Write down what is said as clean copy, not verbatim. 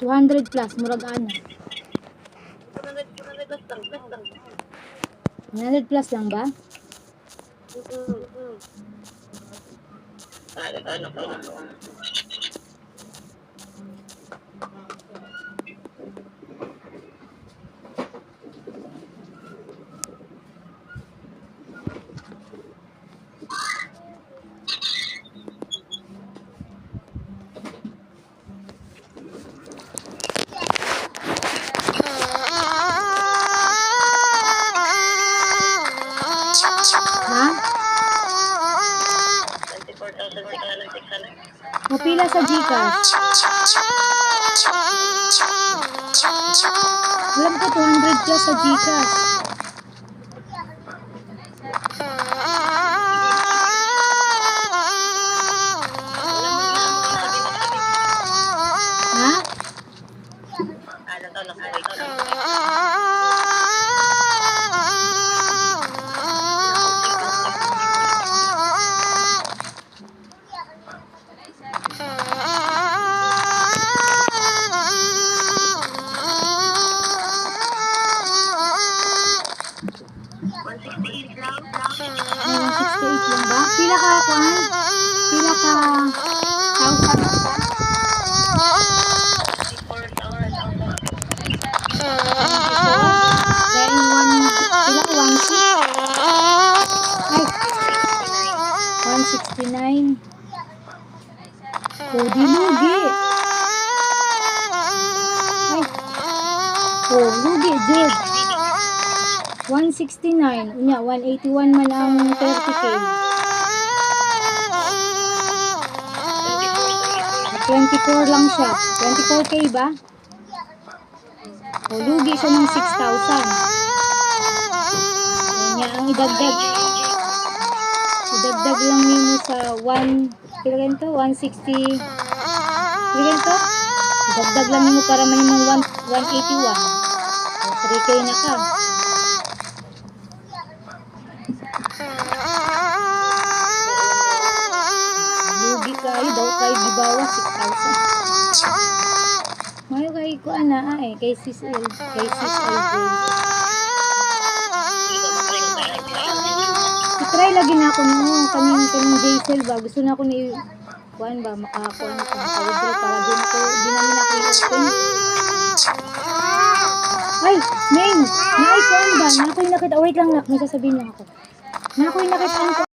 200 plus, murag ano. 100 plus lang ba? Ha? O pila sa Gcash? Alam ko 200 plus sa Gcash. Ha? Ay, 168 lang ba? Pila ka kuan? Pila ka thousand siya? Then pila ka 169. Oh, dilugi. Ay. Oh, lugi, Jud. 169. Unya, 181 man ang 30k. 24 lang siya. 24k ba? O, lugi siya ng 6,000. Unya, ang idagdag lang nimo sa 1, kilo ganito? 160. Kilo ganito? Idagdag lang nimo para man yung 181. O, 3k na ka. Lugi kayo daw kay gibawa 6,000. Mayo kay ko ana kay sis LJ. Try lagi na ako no kaning Jaisel ba gusto na ako ni kuan ba makakuan ko withdraw para din ako namin ako i-open. Ay, Ming, naay kuan ba? Nakoy nakita wait lang nak, may sasabihin lang ako. Nakoy nakita ang